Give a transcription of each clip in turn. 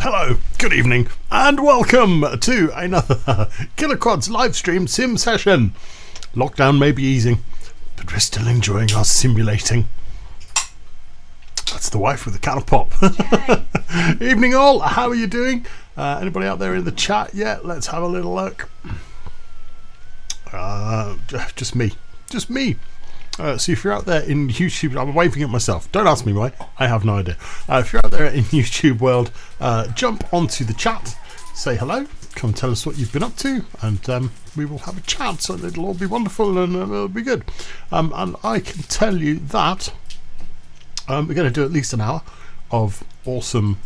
Hello, good evening, and welcome to another KillaKwads live stream sim session. Lockdown may be easing, but we're still enjoying our simulating. That's the wife with the can of pop. Evening all, how are you doing? Anybody out there in the chat yet? Let's have a little look. Just me. So if you're out there in YouTube, I'm waving at myself, don't ask me why, I have no idea. If you're out there in YouTube world, jump onto the chat, say hello, come and tell us what you've been up to, and we will have a chat, so it'll all be wonderful and it'll be good. And I can tell you that we're going to do at least an hour of awesome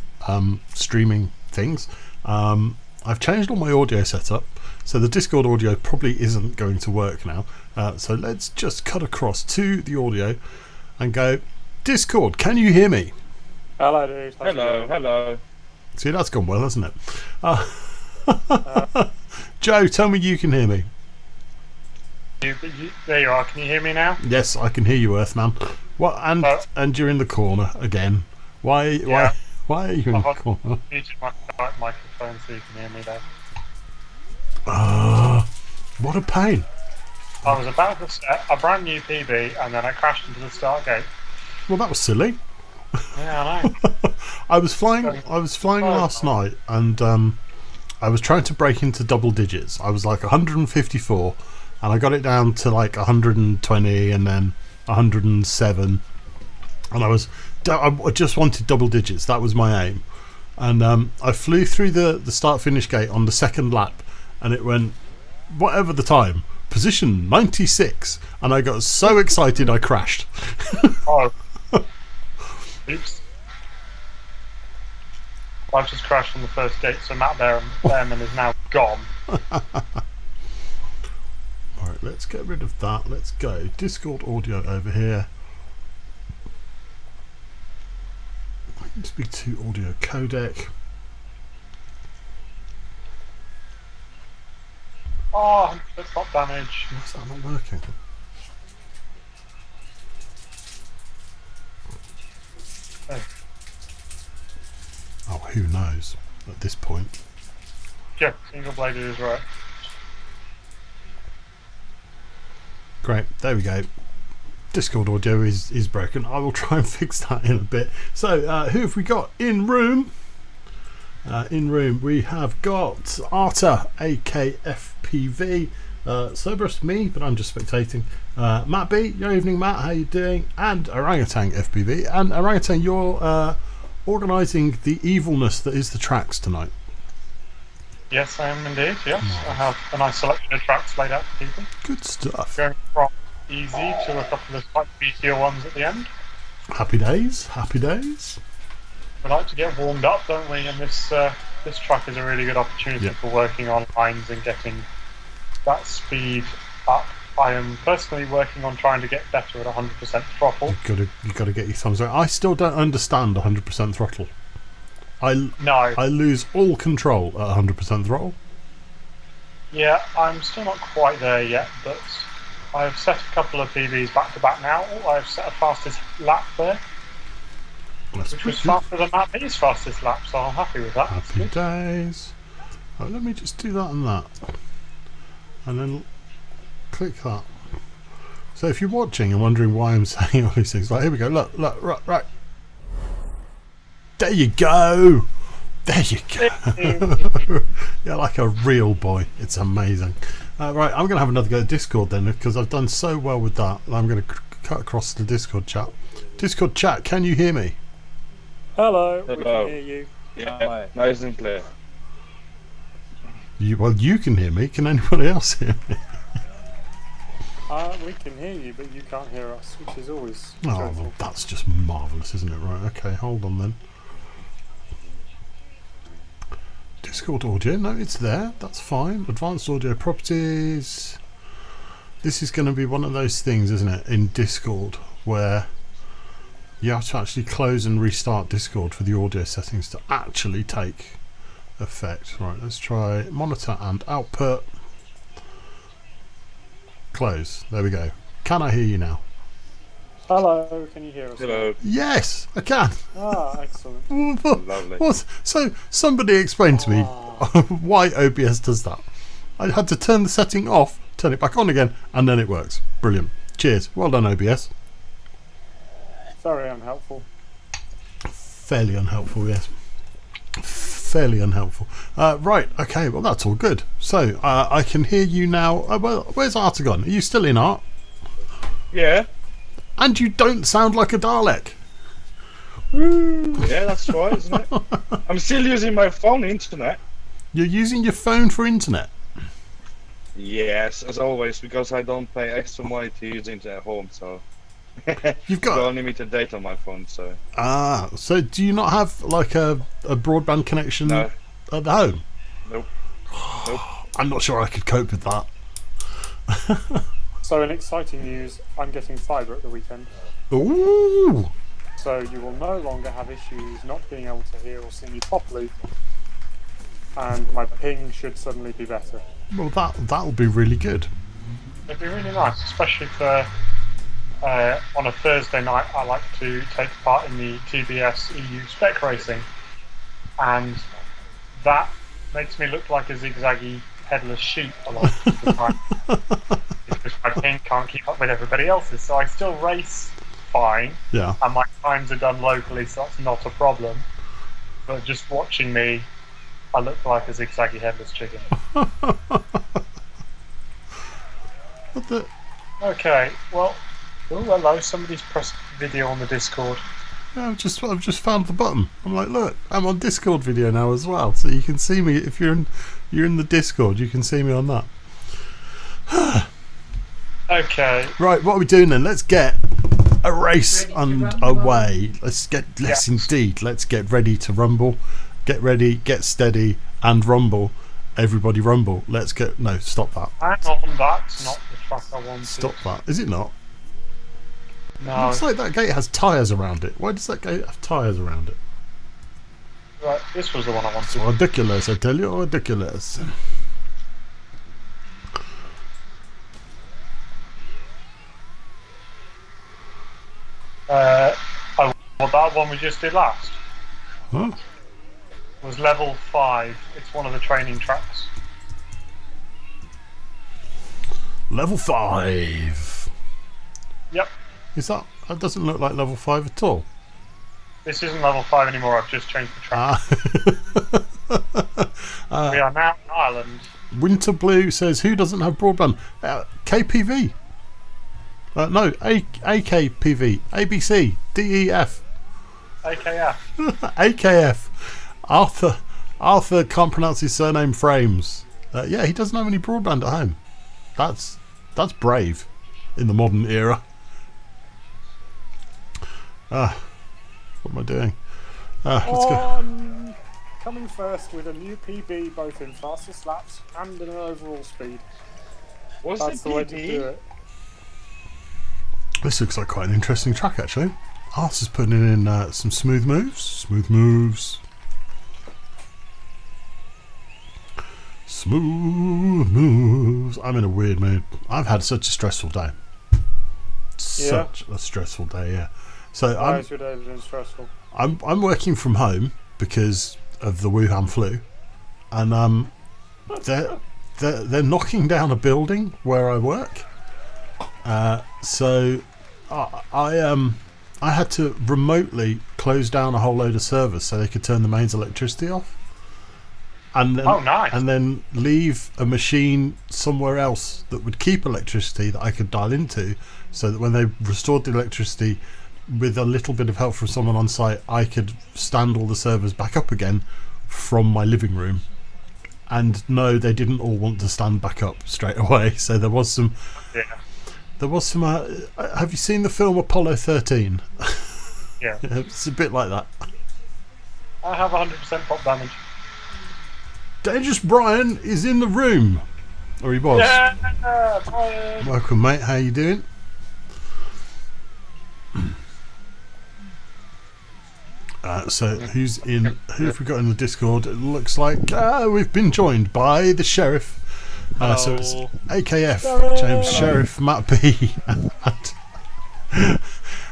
streaming things. I've changed all my audio setup, so the Discord audio probably isn't going to work now. So let's just cut across to the audio and go, Discord, can you hear me? Hello, dude. Hello. See, that's gone well, hasn't it? Joe, tell me you can hear me. There you are. Can you hear me now? Yes, I can hear you, Earthman. What? And you're in the corner again. Why are you in the corner? I've muted my microphone so you can hear me there. What a pain. I was about to set a brand new PB and then I crashed into the start gate. Well, that was silly. Yeah, I know. I was flying last night, and I was trying to break into double digits. I was like 154, and I got it down to like 120, and then 107, and I just wanted double digits. That was my aim, and I flew through the start finish gate on the second lap, and it went whatever the time. Position 96, and I got so excited I crashed. Oh. Oops. I've just crashed on the first gate, so Matt Behrman is now gone. Alright, let's get rid of that. Let's go. Discord audio over here. Speak to audio codec. Oh, that's not damage. Why's that not working? Oh, who knows at this point. Yeah, single bladed is right. Great, there we go. Discord audio is broken. I will try and fix that in a bit. So, who have we got in room? In room we have got Arta, aka FPV, Cerberus, me, but I'm just spectating. Matt B, your evening, Matt, how you doing? And Orangutan FPV. And Orangutan, you're organising the evilness that is the tracks tonight. Yes, I am indeed, yes. I have a nice selection of tracks laid out for people. Good stuff. Going from easy to a couple of slightly beefier ones at the end. Happy days, happy days. We like to get warmed up, don't we? And this track is a really good opportunity for working on lines and getting that speed up. I am personally working on trying to get better at 100% throttle. You've got to get your thumbs out. I still don't understand 100% throttle. No. I lose all control at 100% throttle. Yeah, I'm still not quite there yet, but I've set a couple of PBs back to back now. I've set a fastest lap there, That's which was pretty good. faster than Matt B's fastest lap, so I'm happy with that. Happy days. Right, let me just do that and that. And then click that. So if you're watching and wondering why I'm saying all these things, like here we go, look, right. There you go. There you go. Yeah, like a real boy. It's amazing. Right, I'm going to have another go at Discord then, because I've done so well with that. I'm going to cut across the Discord chat. Discord chat, can you hear me? Hello. We Hello. can hear you. Yeah, nice and clear. Well, you can hear me. Can anybody else hear me? We can hear you, but you can't hear us, which is always Oh, dreadful. well, that's just marvellous, isn't it? Right, okay, hold on then. Discord audio, no, it's there, that's fine. Advanced audio properties. This is going to be one of those things, isn't it, in Discord, where you have to actually close and restart Discord for the audio settings to actually take effect. Right, let's try monitor and output. Close, there we go. Can I hear you now? Hello, can you hear us? Hello. Yes, I can. Ah, excellent. Lovely. What? So somebody explained to me why OBS does that. I had to turn the setting off, turn it back on again, and then it works. Brilliant. Cheers. Well done, OBS. Very unhelpful. Fairly unhelpful, yes. Fairly unhelpful. Right, okay, well that's all good. So, I can hear you now. Well, where's Art gone? Are you still in, Art? Yeah. And you don't sound like a Dalek. Yeah, that's right, isn't it? I'm still using my phone internet. You're using your phone for internet. Yes, as always, because I don't pay extra money to use internet at home, so You've I've got got... unlimited data on my phone, so so do you not have like a broadband connection no. at the home? Nope. Nope. I'm not sure I could cope with that. So in exciting news, I'm getting fibre at the weekend. Ooh! So you will no longer have issues not being able to hear or see me properly. And my ping should suddenly be better. Well, that'll be really good. It'd be really nice, especially for on a Thursday night. I like to take part in the TBS EU spec racing, and that makes me look like a zigzaggy headless sheep a lot of the time because my ping can't keep up with everybody else's. So I still race fine, Yeah. and my times are done locally, so that's not a problem. But just watching me, I look like a zigzaggy headless chicken. What the? Okay, well, oh hello, somebody's pressed video on the Discord. Yeah, I've just found the button. I'm like, look, I'm on Discord video now as well, so you can see me if you're in the Discord. You can see me on that. Okay, Right, what are we doing then? Let's get a race underway. Let's get indeed. Let's get ready to rumble. Get ready, get steady, and rumble. Everybody rumble. Let's get... No, stop that. hang on, that's not the track I wanted. Stop that. Is it not? No, Looks like that gate has tyres around it. Why does that gate have tyres around it? right, this was the one I wanted. Ridiculous, I tell you. Ridiculous. Well, that one we just did last Huh? was level 5. It's one of the training tracks. Level 5. Yep, Is that... That doesn't look like level 5 at all. this isn't level 5 anymore. I've just changed the track. We are now in Ireland. Winter Blue says, who doesn't have broadband? KPV. No, AKPV. ABC. DEF. AKF. AKF. Arthur can't pronounce his surname Frames. Yeah, he doesn't have any broadband at home. That's brave in the modern era. What am I doing? Let's go. Coming first with a new PB, both in fastest laps and in overall speed. What's That's the way to do it. This looks like quite an interesting track, actually. Arthur's putting in some smooth moves. Smooth moves. Smooth moves. I'm in a weird mood. I've had such a stressful day. Such a stressful day, yeah. So Why has your day been stressful? I'm working from home because of the Wuhan flu, and they're knocking down a building where I work. So I had to remotely close down a whole load of servers so they could turn the mains electricity off. And then, nice. and then leave a machine somewhere else that would keep electricity that I could dial into, so that when they restored the electricity, with a little bit of help from someone on site, I could stand all the servers back up again from my living room. And no, they didn't all want to stand back up straight away. So there was some. Yeah. There was some. Have you seen the film Apollo 13? Yeah. It's a bit like that. I have 100% pop damage. Dangerous Brian is in the room, or he was. Yeah, Brian. Welcome, mate. How you doing? So who have we got in the Discord? It looks like we've been joined by the sheriff. So it's AKF, James, Sheriff, Matt B.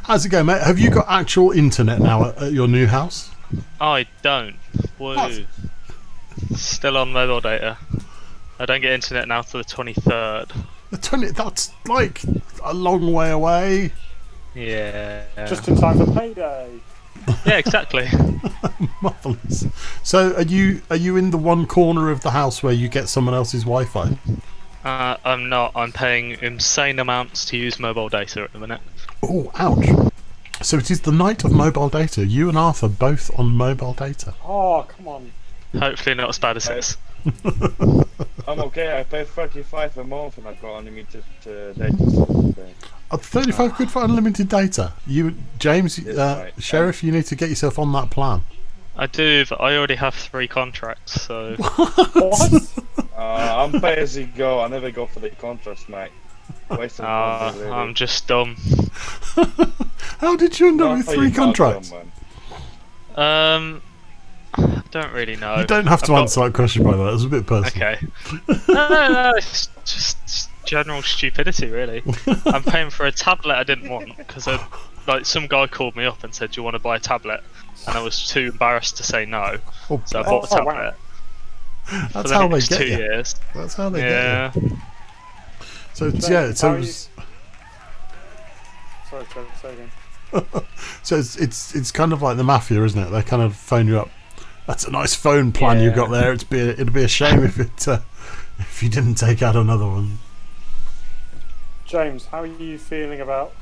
How's it going, mate? Have you got actual internet now at your new house? I don't. Woo. Still on mobile data. I don't get internet now till the 23rd. The 20. That's like a long way away. Yeah. Just in time for payday. Yeah, exactly. Marvelous. So are you in the one corner of the house where you get someone else's Wi-Fi? I'm not. I'm paying insane amounts to use mobile data at the minute. Oh, ouch. So it is the night of mobile data. You and Arthur both on mobile data. Oh, come on. Hopefully not as bad as this. I'm okay. I pay 35 a month and I've got unlimited data. 35 quid for unlimited data. You, James, right. Sheriff, you need to get yourself on that plan. I do, but I already have 3 contracts, so... What? I'm pay as you go. I never go for the contracts, mate. Wasting money, really. I'm just dumb. How did you end up with 3 you're not contracts? dumb, man. I don't really know. You don't have to answer that question, by the way. It was a bit personal. Okay. No, it's just general stupidity, really. I'm paying for a tablet I didn't want because like some guy called me up and said, "Do you want to buy a tablet?" And I was too embarrassed to say no, Oh, so I bought a tablet. That's for the how they next get 2 you. years. That's how they Yeah. get you. So James, yeah, so how it are was, Sorry, Trevor, say again. so it's kind of like the mafia, isn't it? They kind of phone you up. That's a nice phone plan you've got there. It'd be a shame if you didn't take out another one. James, how are you feeling about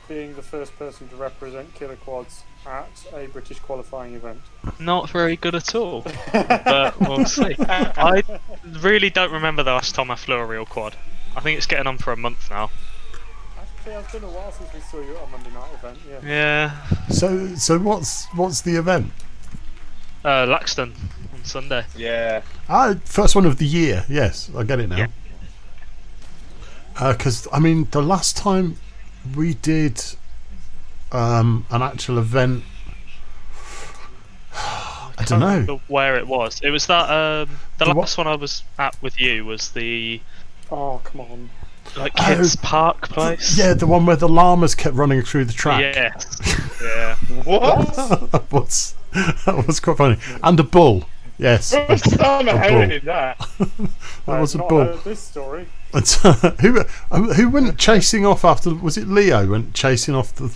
being the first person to represent KillaKwads at a British qualifying event? Not very good at all, but we'll see. I really don't remember the last time I flew a real quad. I think it's getting on for a month now. Actually, it's been a while since we saw you at a Monday night event. Yeah. Yeah. So what's the event? Laxton on Sunday. Yeah. First one of the year. Yes, I get it now. Because I mean, the last time we did an actual event, I don't know remember where it was. It was that the last one I was at with you was the Oh, come on. like kids park place. Yeah, the one where the llamas kept running through the track. Yes. Yeah. What? that was quite funny. And a bull. Yes. First time I bull. heard that. That was a I've not bull. heard this story. And who went chasing off after? Was it Leo went chasing off the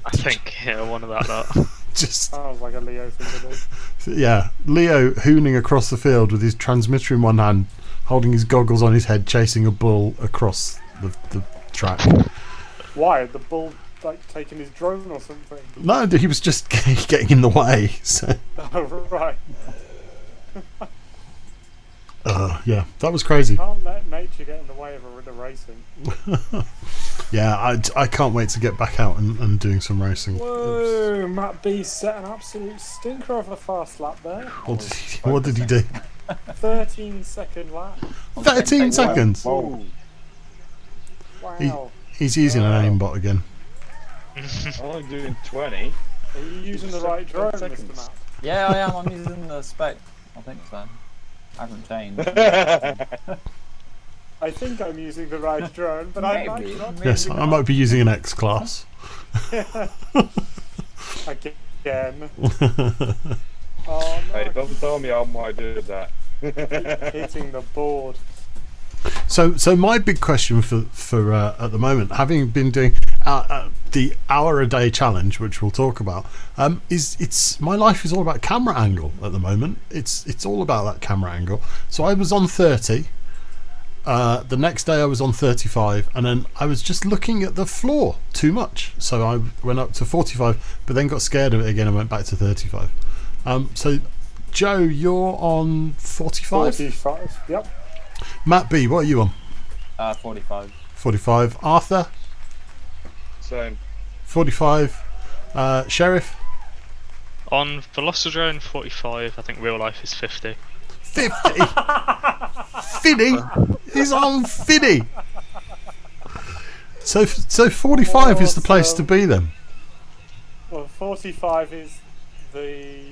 I think one of that. just Sounds like a Leo thing to do. yeah, Leo hooning across the field with his transmitter in one hand, holding his goggles on his head, chasing a bull across the track. Why? The bull like taking his drone or something? No, he was just getting in the way. So Oh, right. yeah, that was crazy. Can't let nature get in the way of a racing. Yeah, I can't wait to get back out and doing some racing. Whoa, Matt B set an absolute stinker of a fast lap there. What did he do? 13-second lap. 13 seconds. Whoa. Wow. He's using an aimbot again. I'm only doing 20. Are you using the right drone, Mr. Matt? Yeah, I am. I'm using the spec. I think so. Hasn't changed. I think I'm using the right drone, but I might Maybe, not. maybe. Yes, I might be using an X class. Again. Oh no! Hey, don't tell me I might do that. Hitting the board. So my big question for at the moment, having been doing the hour a day challenge, which we'll talk about, is my life is all about camera angle at the moment. It's all about that camera angle. So I was on 30. The next day I was on 35, and then I was just looking at the floor too much. So I went up to 45, but then got scared of it again and went back to 35. So Joe, you're on 45? 45. Yep. Matt B, what are you on? 45. 45. Arthur? Same. 45. Sheriff? On Velocidrone 45, I think real life is 50. 50. Finny? He's on Finny. So 45 is the place to be then. Well, 45 is the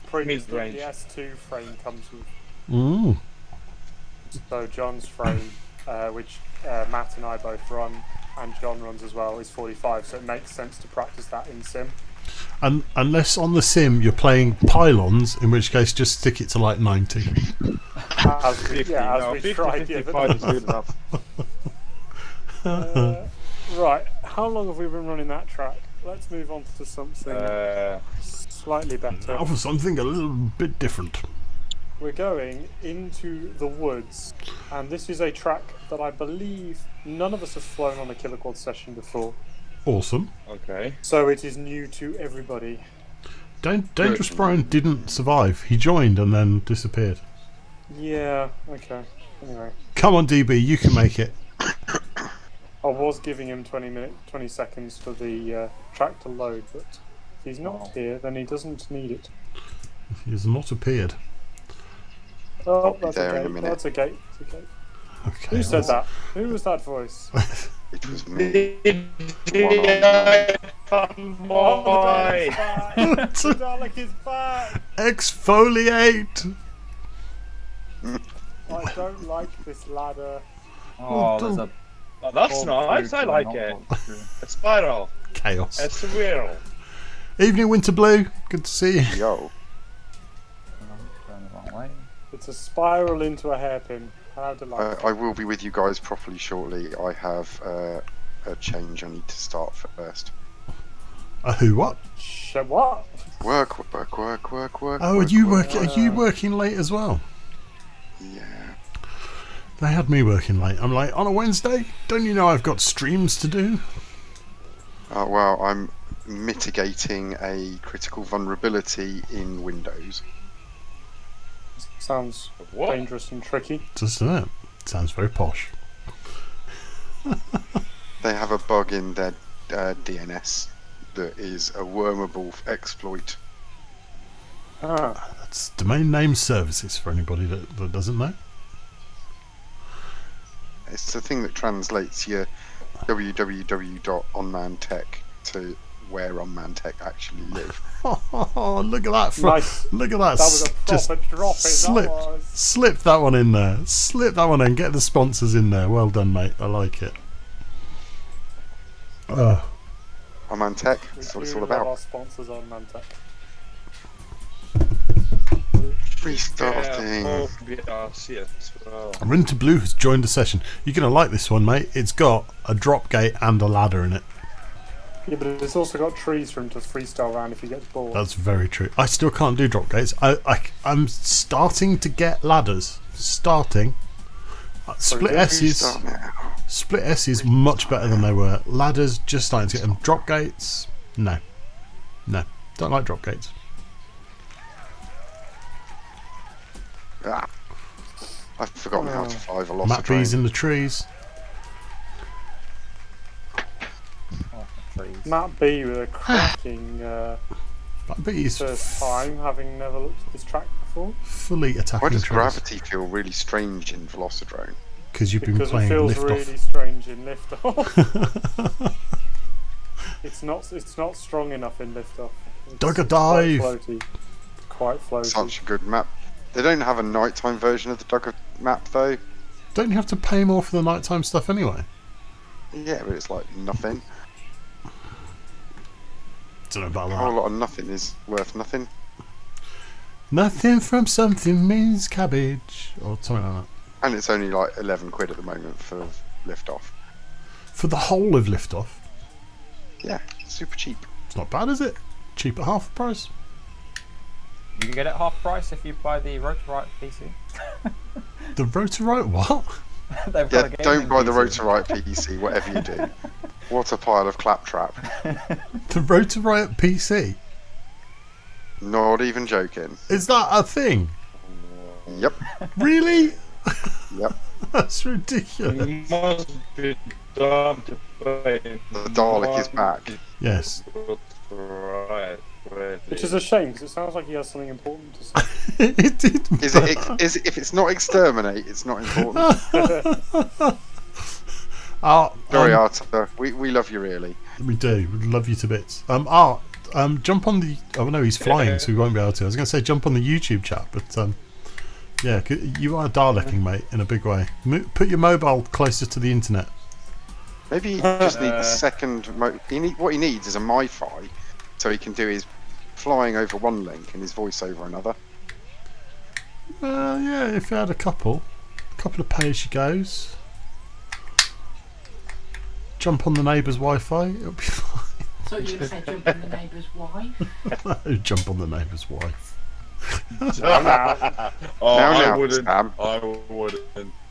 print that the Mid-range. S2 frame comes with. Mm. So John's frame, which Matt and I both run, and John runs as well, is 45. So it makes sense to practice that in sim. And unless on the sim you're playing pylons, in which case just stick it to like 90. As we, 50, yeah, as no, we 50, tried the 55 is good enough. Right, how long have we been running that track? Let's move on to something slightly better. Now for something a little bit different. We're going into the woods, and this is a track that I believe none of us have flown on a KillaKwads session before. Awesome. Okay. So it is new to everybody. Dangerous Brian didn't survive. He joined and then disappeared. Yeah, okay. Anyway, Come on, DB, you can make it. I was giving him 20 seconds for the track to load, but if he's not here, then he doesn't need it. He has not appeared. Oh, be that's there okay. in a minute. That's okay. It's okay. Okay. Who said that? Who was that voice? It was me. Boy. Dalek is back! Exfoliate. I don't like this ladder. Oh, there's a. Oh, that's nice. I like it. A spiral. Chaos. A swirl. Evening, Winter Blue. Good to see you. Yo, Going the wrong way. It's a spiral into a hairpin. How delightful. I will be with you guys properly shortly. I have a change I need to start first. Who? What? What? Work. Oh, are you working late as well? Yeah. They had me working late. I'm like, on a Wednesday? Don't you know I've got streams to do? Well, I'm mitigating a critical vulnerability in Windows. Sounds What? dangerous and tricky. Doesn't it? Sounds very posh. They have a bug in their DNS that is a wormable exploit. Ah, That's domain name services for anybody that doesn't know. It's the thing that translates your www.onmantech to where OnManTech actually live. Oh, look at that! nice. Look at that! That was a Just proper drop in. slip, That was. slip that one in there. Slip that one in. Get the sponsors in there. Well done, mate. I like it. OnManTech, We that's what it's do all love about. our sponsors on Mantech. Restarting. Yes. Well. Winter Blue has joined the session. You're gonna like this one, mate. It's got a drop gate and a ladder in it. Yeah, but it's also got trees for him to freestyle around if he gets bored. That's very true. I still can't do drop gates. I'm starting to get ladders. Starting. Split S's. Restart now. Split S is much better than they were. Ladders, just starting to get them. Drop gates, no. Don't like drop gates. Ah. I've forgotten how to fly Matt B's Velocidrone. in the trees. Oh, trees. Matt B with a cracking Matt B is first time, having never looked at this track before. fully Why attacking does trees. gravity feel really strange in Velocidrone? Because you've been Because it playing feels lift really off. strange in liftoff. It's not strong enough in liftoff. It's Dug a dive. Quite floaty. Such a good map. They don't have a nighttime version of the Dogger map though. Don't you have to pay more for the nighttime stuff anyway? Yeah, but it's like nothing. Don't know about A whole that. lot of nothing is worth nothing. Nothing from something means cabbage, or something like that. And it's only like 11 quid at the moment for liftoff. For the whole of Liftoff, Yeah, super cheap. it's not bad, is it? Cheap at half the price. You can get it half price if you buy the Rotorite PC. The Rotorite what? They've Yeah, got a gaming don't buy the PC. Rotorite PC, whatever you do. What a pile of claptrap. The Rotorite PC? Not even joking. Is that a thing? Yep, Really? yep. That's ridiculous. Must be dumb to play. The Dalek is back. Yes. Right. Which is a shame because it sounds like he has something important to say. It did. If it's not exterminate, it's not important. Sorry, Arthur. We love you really. We do. We love you to bits. Art, jump on the. Oh no, he's flying, so we won't be able to. I was going to say jump on the YouTube chat, but yeah, you are Daleking, mate, in a big way. Put your mobile closer to the internet. Maybe he just needs a second. What he needs is a MiFi, so he can do his flying over one link and his voice over another. Yeah, if you had a couple of pay-as-you-goes. Jump on the neighbour's Wi-Fi, it'll be fine. So you said jump on the neighbour's wife? Jump on the neighbour's wife. Oh, Now, I wouldn't. Sam. I wouldn't.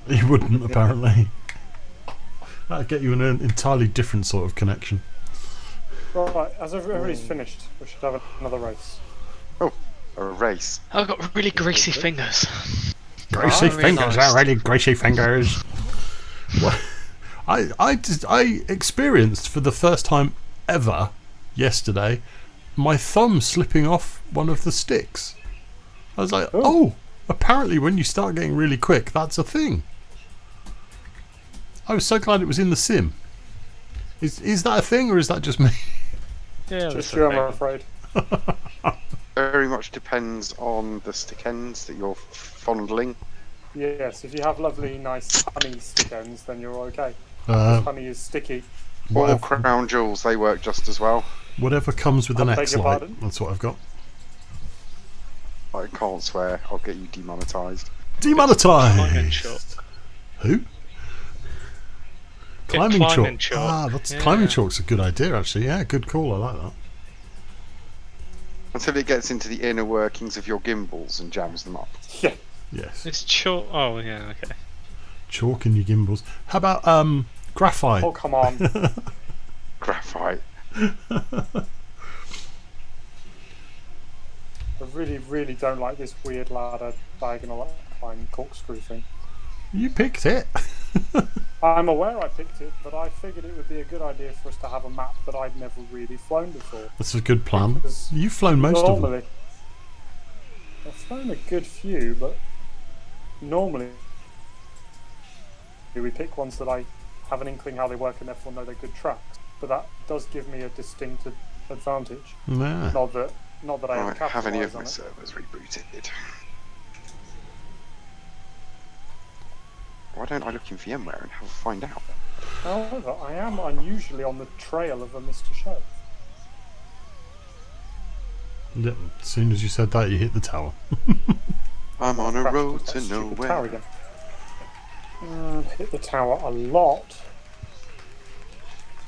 You wouldn't, apparently. That'd get you an entirely different sort of connection. Right, as everybody's finished, we should have another race. A race. I've got really greasy fingers. Greasy really fingers, nice. really greasy fingers. Well, I experienced for the first time ever yesterday my thumb slipping off one of the sticks. I was like, oh, apparently when you start getting really quick, that's a thing. I was so glad it was in the sim. Is that a thing, or is that just me? Yeah, Just that's you, I'm okay. afraid. Very much depends on the stick ends that you're fondling. Yes, if you have lovely, nice honey stick ends, then you're okay. Uh, Honey is sticky. Or whatever, crown jewels, they work just as well. whatever comes with an I beg X your light, pardon? that's what I've got. I can't swear, I'll get you demonetised. Climbing chalk. Demonetised. Who? Get Climbing climbing chalk. chalk. Ah, that's Yeah. climbing chalk's a good idea, actually. Yeah, good call. I like that. Until it gets into the inner workings of your gimbals and jams them up. Yeah. Yes. It's chalk. Oh yeah, okay. Chalk in your gimbals. How about graphite? Oh, come on. Graphite. I really, really don't like this weird ladder diagonal climb corkscrew thing. You picked it. I'm aware I picked it, but I figured it would be a good idea for us to have a map that I'd never really flown before. That's a good plan. Because You've flown most of them. normally, I've flown a good few, but normally we pick ones that I have an inkling how they work and therefore know they're good tracks. But that does give me a distinct advantage. Yeah. Not that I Right, ever have any of capitalise my on it. servers rebooted? Why don't I look in VMware and have a find out? However, I am unusually on the trail of a Mr. Show. Yeah, as soon as you said that, you hit the tower. I'm on a Crashed road into to that stupid tower nowhere. again. Hit the tower a lot.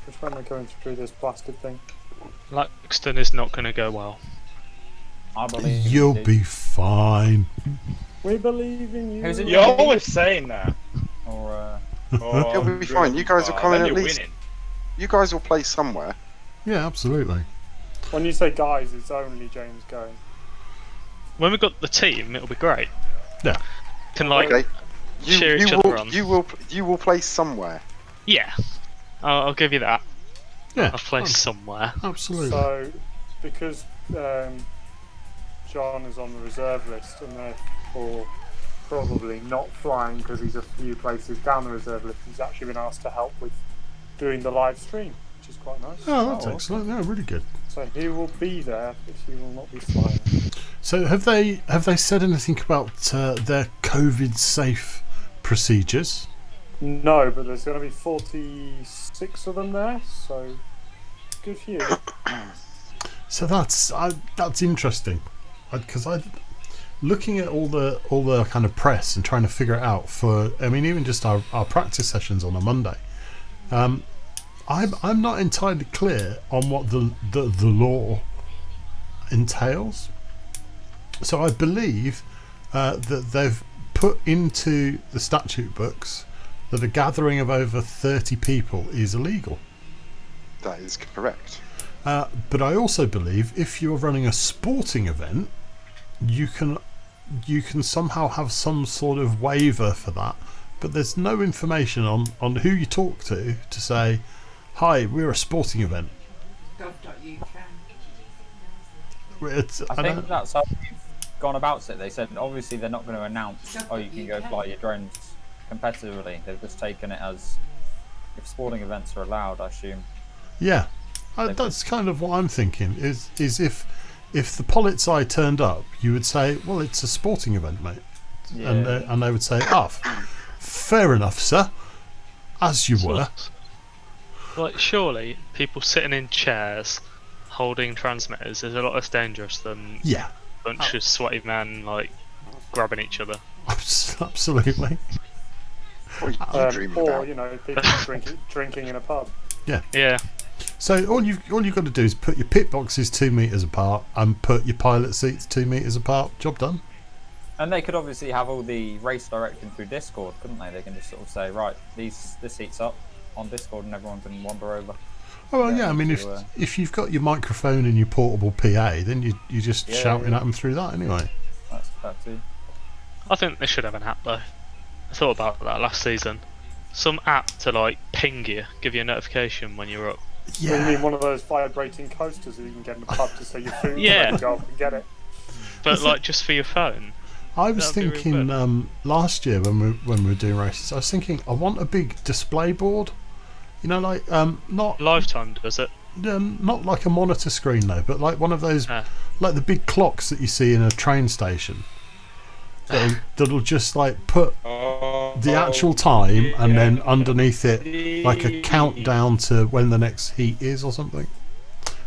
Which way am I going through this blasted thing? Laxton is not going to go well. I believe You'll you. be fine. We believe in you. Who's it? You're always saying that. Or Oh, You'll be fine. You guys will come in then at you're least. winning. You guys will play somewhere. Yeah, absolutely. When you say guys, it's only James going. When we got the team, it'll be great. Yeah. Can like Okay. cheer each other on. You will play somewhere. Yeah, I'll give you that. Yeah, I'll play fine. somewhere. Absolutely. So, because John is on the reserve list and therefore probably not flying because he's a few places down the reserve list, he's actually been asked to help with doing the live stream, which is quite nice. Oh, that's Oh, excellent. Yeah, really good. So he will be there, but he will not be flying. So have they said anything about their COVID safe procedures? No, but there's going to be 46 of them there, so good for you. So that's interesting, because I looking at all the kind of press and trying to figure it out for, I mean, even just our practice sessions on a Monday. I'm not entirely clear on what the law entails. So I believe that they've put into the statute books that a gathering of over 30 people is illegal. That is correct. But I also believe if you're running a sporting event, you can somehow have some sort of waiver for that. But there's no information on who you talk to say, hi, we're a sporting event. Gov.uk. I think that's how they've gone about it. They said obviously they're not going to announce, oh, you can go fly your drones competitively. They've just taken it as if sporting events are allowed, I assume. Yeah, that's kind of what I'm thinking. Is if the Polizei turned up, you would say, well, it's a sporting event, mate, Yeah. and they would say, fair enough, sir, as you were. Like, surely people sitting in chairs holding transmitters is a lot less dangerous than Yeah, a bunch of sweaty men like grabbing each other. absolutely. What are you dreaming Or, about? you know, people drinking in a pub. Yeah. So all you've got to do is put your pit boxes 2 meters apart and put your pilot seats 2 meters apart. Job done. And they could obviously have all the race directing through Discord, couldn't they? They can just sort of say, right, this seat's up on Discord, and everyone can wander over. Oh well, yeah. I mean, if you've got your microphone and your portable PA, then you're just shouting at them through that anyway. That's that too. I think they should have an app though. I thought about that last season. Some app to like ping you, give you a notification when you're up. You mean one of those vibrating coasters that you can get in the pub to say your food, Yeah. and go up and get it. But like just for your phone. I was That'd be thinking really last year when we were doing races, I was thinking I want a big display board. You know, like not Lifetime does it. not like a monitor screen though, but like one of those like the big clocks that you see in a train station. That'll just like put the actual time and then underneath it like a countdown to when the next heat is or something.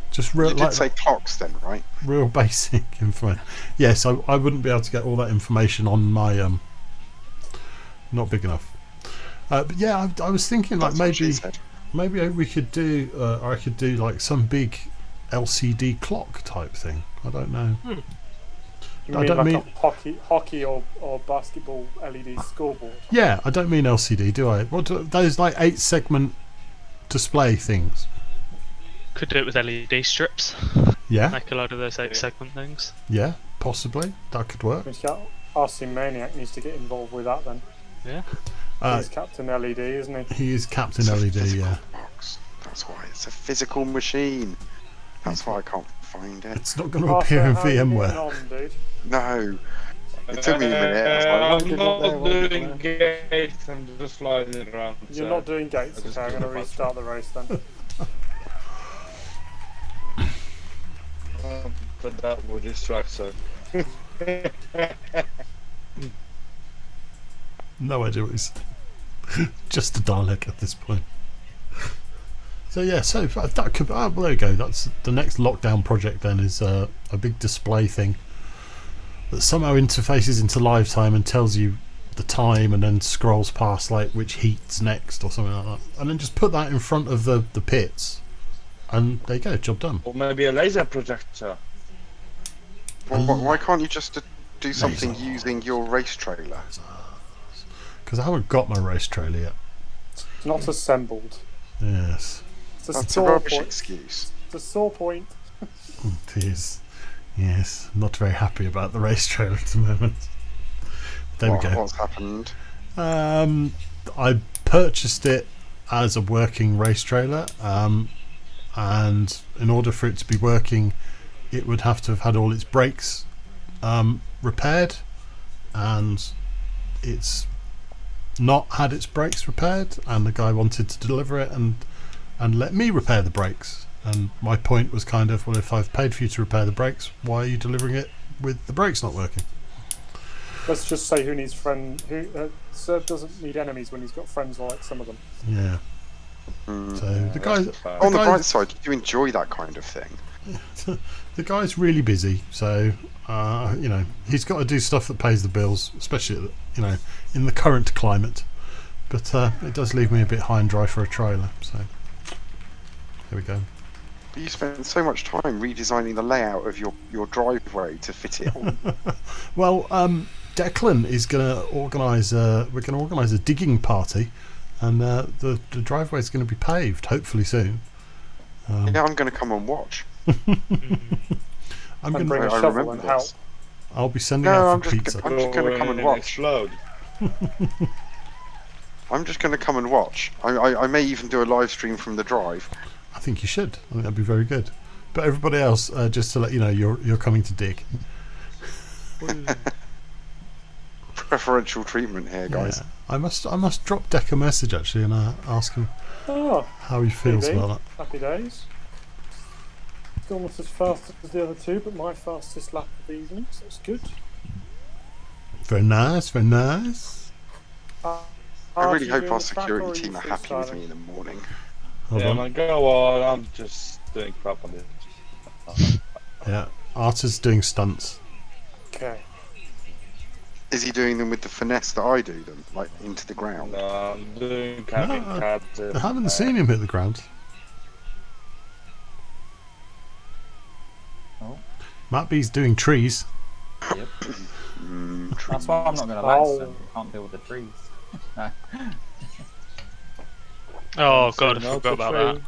Just real, You did like, say clocks then, right? real basic information. Yes, I wouldn't be able to get all that information on my not big enough. But yeah, I was thinking like That's what she maybe said. we could do or I could do like some big LCD clock type thing. I don't know. You I mean don't like mean- a hockey or basketball LED scoreboard? Yeah, I don't mean LCD, do I? What those like 8-segment display things? Could do it with LED strips. Yeah, Make a load of those 8-segment things. yeah, possibly that could work. RC Maniac needs to get involved with that then. Yeah. He's Captain LED, isn't he? He is Captain It's a LED. physical Yeah, box. That's why it's a physical machine. That's why I can't find it. it's not going to appear in Arthur, how are you getting VMware. on, dude? No. It took me a minute. I was like, I'm why did not it there? doing gates, I'm just flying it around. You're so not doing gates, I just okay? I'm going to don't know. restart the race then. But that would distract, so. No idea what he's just a Dalek at this point. So yeah, so that could well, there you go. That's the next lockdown project. Then is a big display thing that somehow interfaces into live time and tells you the time, and then scrolls past like which heat's next or something like that, and then just put that in front of the pits, and there you go, job done. Or maybe a laser projector. Well, why can't you just do something using your race trailer? Because I haven't got my race trailer yet. It's not assembled. Yes, It's a That's a sore rubbish point. excuse. It's a sore point. it is. Yes, not very happy about the race trailer at the moment. There we go. What's happened? I purchased it as a working race trailer, and in order for it to be working, it would have to have had all its brakes repaired, and it's not had its brakes repaired, and the guy wanted to deliver it and let me repair the brakes. And my point was kind of, well, if I've paid for you to repair the brakes, why are you delivering it with the brakes not working. Let's just say who needs friend. Serb doesn't need enemies when he's got friends like some of them. Yeah. So the guy On the bright side, you enjoy that kind of thing. the guy's really busy, so you know, he's got to do stuff that pays the bills, especially, you know, in the current climate. But it does leave me a bit high and dry for a trailer. So here we go. But you spent so much time redesigning the layout of your driveway to fit it on. Well, Declan is going to organise. We're going to organise a digging party, and the driveway is going to be paved hopefully soon. Yeah, I'm going to come and watch. I'm going bring a to. shovel and help. I'll be sending No, out I'm some just, pizza. I'm just going to come and watch. Explode. I'm just going to come and watch. I may even do a live stream from the drive. I think you should. I think that'd be very good. But everybody else, just to let you know, you're coming to dig. Preferential treatment here, guys. Yeah. I must drop Deck a message actually and ask him how he feels maybe. about that. Happy days. Still not as fast as the other two, but my fastest lap of the evening, so that's good. Very nice, very nice. I really hope our security team are happy with me in the morning. Hold on. Man, go on. I'm just doing crap on this. Yeah, Arta's doing stunts. Okay. Is he doing them with the finesse that I do them, like into the ground? No, I'm doing cabin No, cat. I haven't seen him hit the ground. Oh. Matt B's doing trees. Yep. That's why I'm not going to land, so I can't deal with the trees. No. Oh god, I forgot about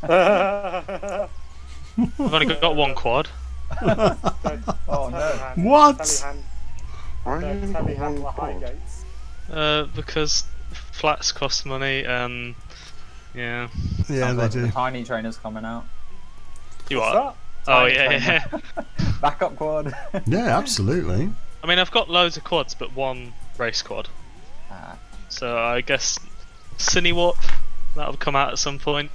that. I've only got one quad. Oh no. What? Why are you Telehandler high on board? gates. Because flats cost money. Yeah. Yeah, Sounds they like do. The tiny trainer's coming out. You What's are? that? Oh Tiny yeah, trainer. yeah. Backup quad. Yeah, absolutely. I mean, I've got loads of quads, but one race quad. Ah. So I guess Cine Warp, that'll come out at some point.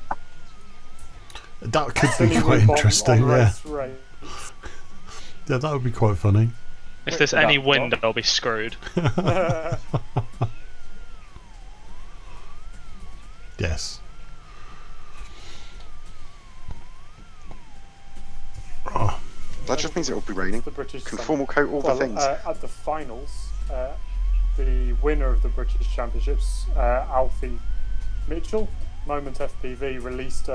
That could be Silly quite whip on interesting. Yeah, race. yeah, that would be quite funny. If there's any wind, I'll be screwed. Yes. Oh, That just means it will be raining. The British Conformal coat, all the things. At the finals, the winner of the British Championships, Alfie Mitchell, Moment FPV, released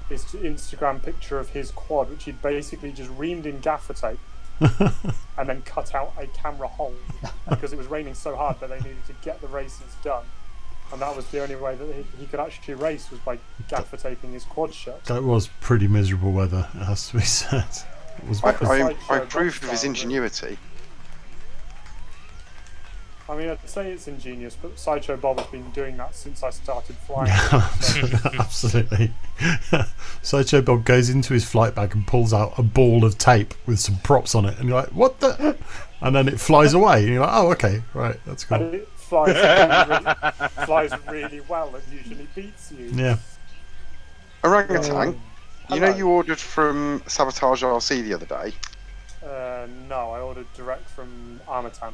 his Instagram picture of his quad, which he'd basically just reamed in gaffer tape and then cut out a camera hole because it was raining so hard that they needed to get the races done. And that was the only way that he could actually race, was by gaffer taping his quad shut. that was pretty miserable weather, it has to be said. It was I approve of his ingenuity. I mean, I'd say it's ingenious, but Sideshow Bob has been doing that since I started flying. absolutely. Sideshow Bob goes into his flight bag and pulls out a ball of tape with some props on it, and you're like, "What the?" And then it flies away, and you're like, "Oh, okay, right, that's cool." And it flies really well and usually beats you. Yeah. Orangutan, you know hello. you ordered from Sabotage RC the other day? No, I ordered direct from Armatan.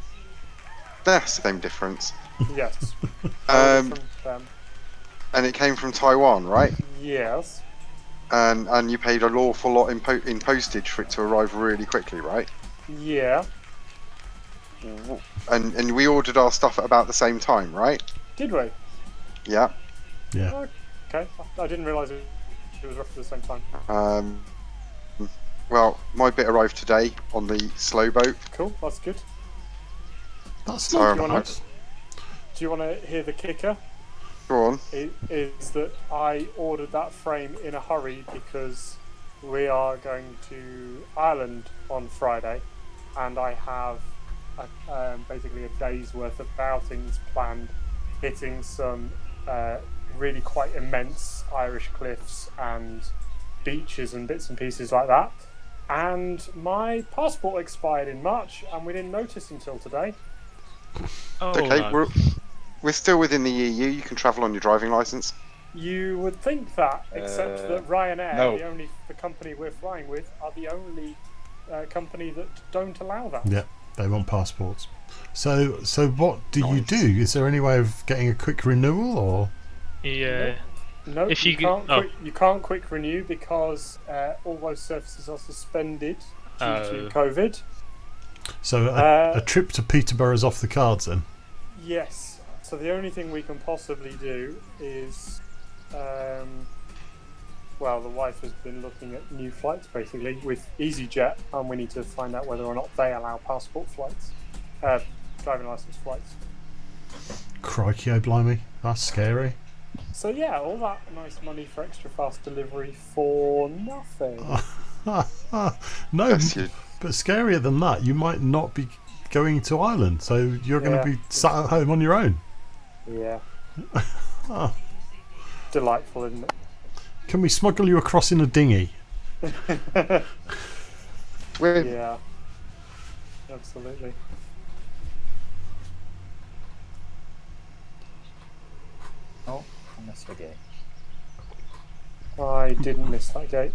That's the same difference. Yes. I ordered from them. And it came from Taiwan, right? Yes. And you paid an awful lot in postage for it to arrive really quickly, right? Yeah. And we ordered our stuff at about the same time, right? Did we? Yeah. Yeah. Okay. I didn't realise it was roughly the same time. Well, my bit arrived today on the slow boat. Cool. That's good. That's Sorry, not I'm bad. Do you want to hear the kicker? Go on. Is that I ordered that frame in a hurry because we are going to Ireland on Friday, and I have basically a day's worth of outings planned, hitting some really quite immense Irish cliffs and beaches and bits and pieces like that. And my passport expired in March, and we didn't notice until today. Oh, Okay, no. we're still within the EU. You can travel on your driving license. You would think that, except that Ryanair, no. the company we're flying with, are the only company that don't allow that. Yeah, they want passports. So what do you do? Is there any way of getting a quick renewal, or? Yeah. No, If you you can't. oh. You can't quick renew because all those services are suspended due to COVID. So a trip to Peterborough is off the cards then? Yes. So the only thing we can possibly do is, well, the wife has been looking at new flights basically with EasyJet, and we need to find out whether or not they allow passport flights, driving license flights. Crikey, oh blimey, that's scary. So yeah, all that nice money for extra fast delivery for nothing. No, but scarier than that, you might not be going to Ireland, so you're going to be sat at home on your own. Yeah. Delightful, isn't it? Can we smuggle you across in a dinghy? Yeah. Absolutely. Oh, I missed the gate. I didn't miss that gate.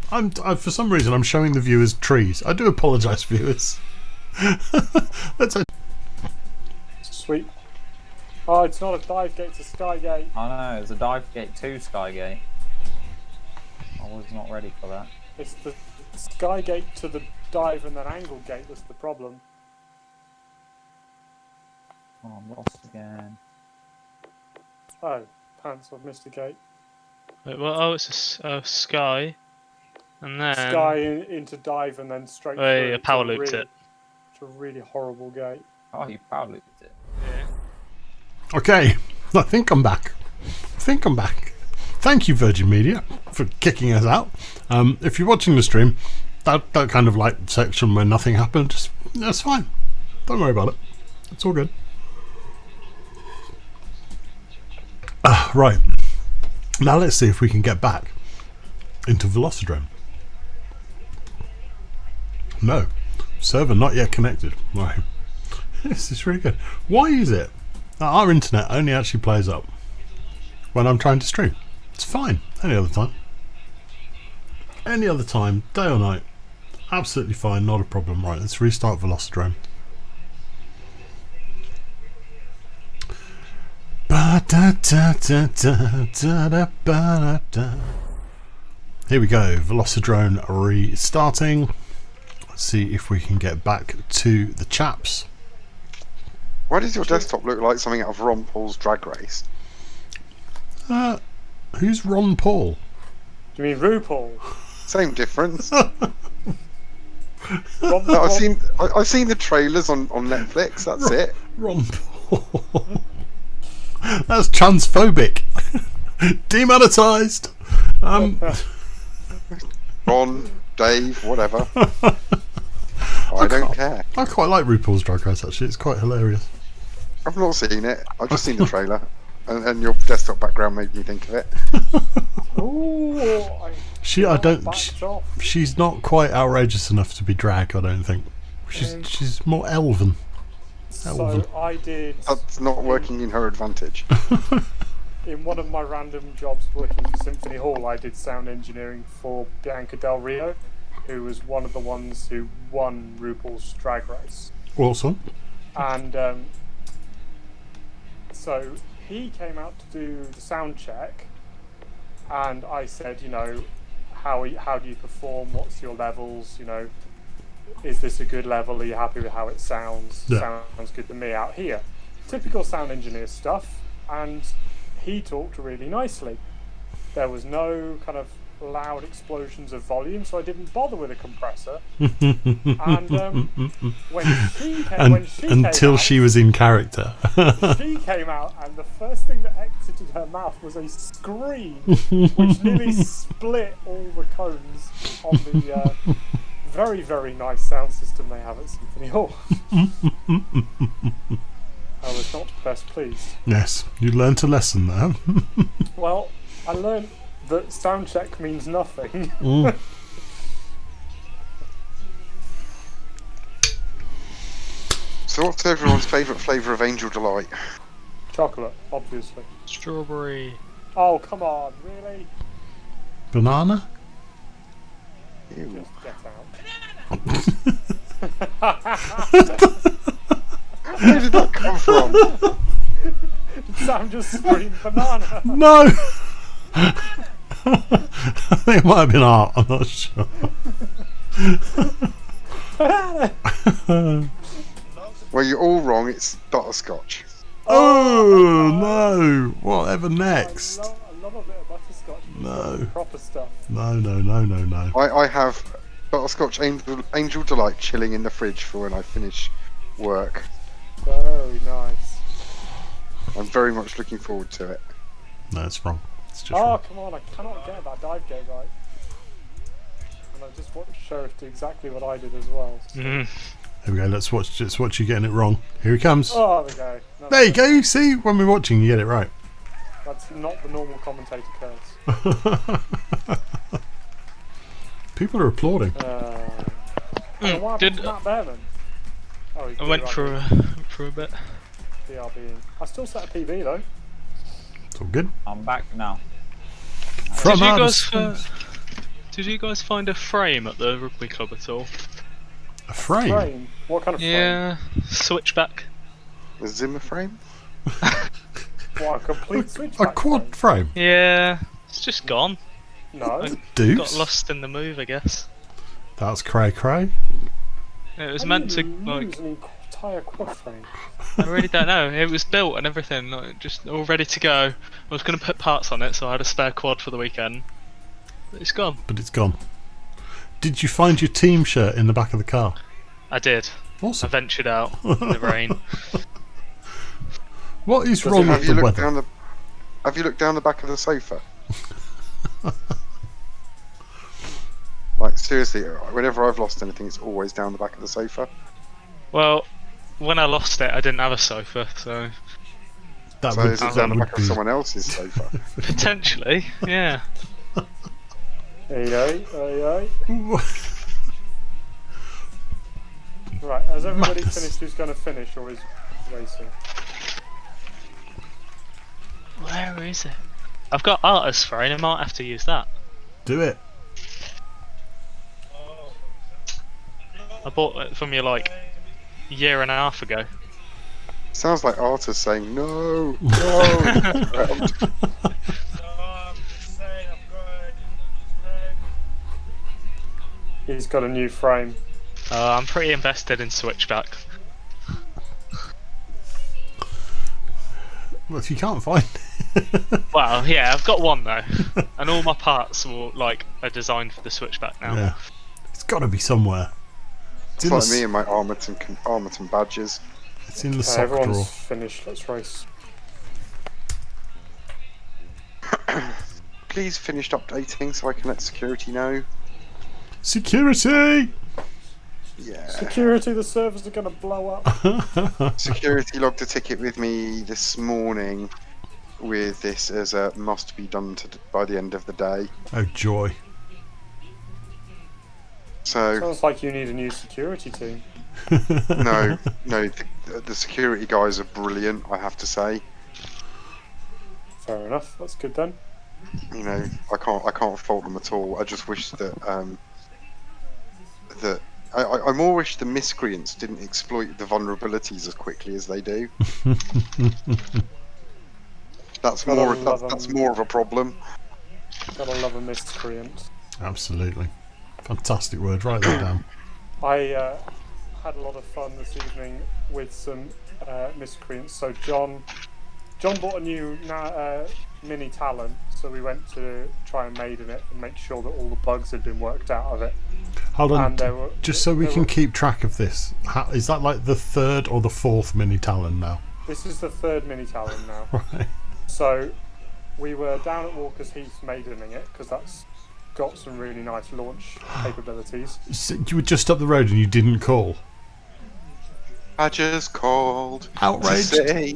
For some reason, I'm showing the viewers trees. I do apologise, viewers. Sweet. Oh, it's not a dive gate, it's a sky gate. I know, it's a dive gate to sky gate. I was not ready for that. It's the sky gate to the dive and then angle gate that's the problem. Oh, I'm lost again. Oh, pants, I've missed a gate. Wait, well, it's a sky, and then Sky into dive and then straight through. I power looped it. It's a really horrible gate. Oh, you power looped it. Yeah. Okay, I think I'm back. Thank you, Virgin Media, for kicking us out. If you're watching the stream, that kind of like section where nothing happened, that's fine. Don't worry about it. It's all good. Right. Now let's see if we can get back into Velocidrone. No. Server not yet connected. Right. This is really good. Why is it that our internet only actually plays up when I'm trying to stream? It's fine. Any other time. Any other time, day or night. Absolutely fine, not a problem. Right, let's restart Velocidrone. Here we go, Velocidrone restarting. Let's see if we can get back to the chaps. Why does your desktop look like something out of Ron Paul's Drag Race? Who's Ron Paul? Do you mean RuPaul? Same difference. Ron No, I've Paul? seen the trailers on Netflix. That's it. Ron Paul. That's transphobic. Demonetized. Ron, Dave, whatever. I don't care. I quite like RuPaul's Drag Race, actually. It's quite hilarious. I've not seen it. I've just seen the trailer, and your desktop background made me think of it. Ooh, She's not quite outrageous enough to be drag, I don't think. She's more elven. So I did. That's not working in her advantage. In one of my random jobs working for Symphony Hall, I did sound engineering for Bianca Del Rio, who was one of the ones who won RuPaul's Drag Race. Awesome. And so he came out to do the sound check, and I said, you know, how do you perform? What's your levels? You know, is this a good level? Are you happy with how it sounds? Yeah. Sounds good to me out here. Typical sound engineer stuff, and he talked really nicely. There was no kind of loud explosions of volume, so I didn't bother with a compressor. And until she was in character. She came out, and the first thing that exited her mouth was a scream, which nearly split all the cones on the very, very nice sound system they have at Symphony Hall. I was not best pleased. Yes, you learnt a lesson there. Well, I learned that sound check means nothing. So what's everyone's favourite flavour of Angel Delight? Chocolate, obviously. Strawberry. Oh, come on, really? Banana? Ew. Just get out. Where did that come from? Sam just screamed banana. No! I think it might have been art, I'm not sure. Well, you're all wrong. It's butterscotch. Oh no! Whatever next? I love a bit of butterscotch. No. Proper stuff. No. I have butterscotch angel delight chilling in the fridge for when I finish work. Very nice. I'm very much looking forward to it. No, it's wrong. It's just Oh, wrong. come on, I cannot get that dive gate right. And I just watched Sheriff do exactly what I did as well. So. Mm. Here we go, let's watch you getting it wrong. Here he comes. Oh, there we go. No, There you go, see, when we're watching you get it right. That's not the normal commentator curse. People are applauding. What happened Did to Matt Behrman? Oh, I went for a bit. BRB. I still set a PB though. It's all good. I'm back now. From Did you outer guys space. did you guys find a frame at the rugby club at all? A frame? Frame? What kind of frame? Yeah, switchback. A Zimmer frame? What, a complete A switchback quad frame? Yeah, it's just gone. No. Got Deuce? lost in the move, I guess. That's cray. It was How meant do to you like. lose an entire quad frame? I really don't know. It was built and everything, like, just all ready to go. I was going to put parts on it, so I had a spare quad for the weekend. But it's gone. But it's gone. Did you find your team shirt in the back of the car? I did. I Awesome. ventured out in the rain. What is Does wrong it with the weather? Have you looked down the back of the sofa? Like, seriously, whenever I've lost anything, it's always down the back of the sofa. Well, when I lost it, I didn't have a sofa, so That So would, is it that down the would back of be- someone else's sofa? potentially, yeah. Hey. Right, has everybody Madness. finished who's going to finish or is racing? Where is it? I've got artist frame. I might have to use that. Do it. I bought it from you like a year and a half ago. Sounds like Arthur saying no, no. He's got a new frame. I'm pretty invested in switchback. Well, if you can't find Well, yeah, I've got one though, and all my parts are designed for the switchback now. yeah, it's got to be somewhere. It's It's in like the, me and my Armerton badges. it's in the sock Everyone's drawer. finished, let's race. Please finish updating so I can let security know. Security! Yeah. Security, the servers are going to blow up. Security logged a ticket with me this morning with this as a must be done by the end of the day. Oh joy. So Sounds like you need a new security team. no, the security guys are brilliant, I have to say. Fair enough, that's good then. You know, I can't fault them at all. I just wish that I more wish the miscreants didn't exploit the vulnerabilities as quickly as they do. That's more of a problem. Gotta love a miscreant. Absolutely. Fantastic word, write that down. I had a lot of fun this evening with some miscreants. So John bought a new mini Talon, so we went to try and maiden it and make sure that all the bugs had been worked out of it. Hold on, And there were, just so we there can were- keep track of this. Is that like the third or the fourth mini Talon now? This is the third mini Talon now. Right. So we were down at Walker's Heath maidening it because that's got some really nice launch capabilities. So you were just up the road and you didn't call. I just called Outraged. to say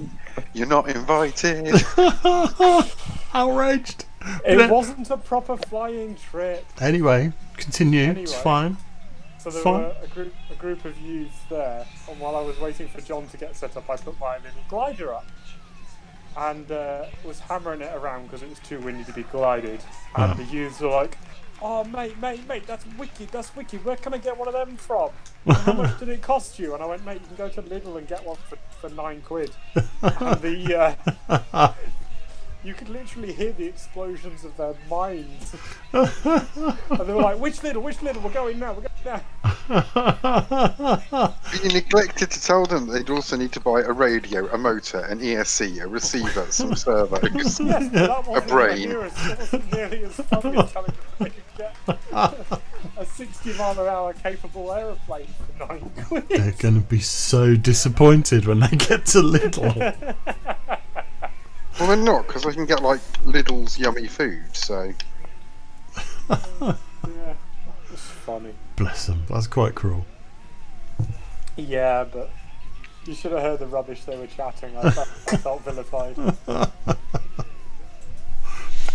you're not invited. Outraged. It wasn't a proper flying trip. Anyway, continue. It's Anyway. fine. So there Fine. were a group of youths there, and while I was waiting for John to get set up, I put my little glider up and was hammering it around because it was too windy to be glided. And the youths were like, oh mate, that's wicked. Where can I get one of them from? And how much did it cost you? And I went, mate, you can go to Lidl and get one for £9. And the you could literally hear the explosions of their minds. And they were like, which Lidl? We're going now. You neglected to tell them they'd also need to buy a radio, a motor, an ESC, a receiver, some servos. Yes, but that wasn't brain. It wasn't nearly as fun as telling them they could get a 60-mile-an-hour capable aeroplane for £9. They're going to be so disappointed when they get to Lidl. Well, they're not, because I can get like Lidl's yummy food. So Yeah, it's funny. Bless them. That's quite cruel. Yeah, but you should have heard the rubbish they were chatting. I felt vilified.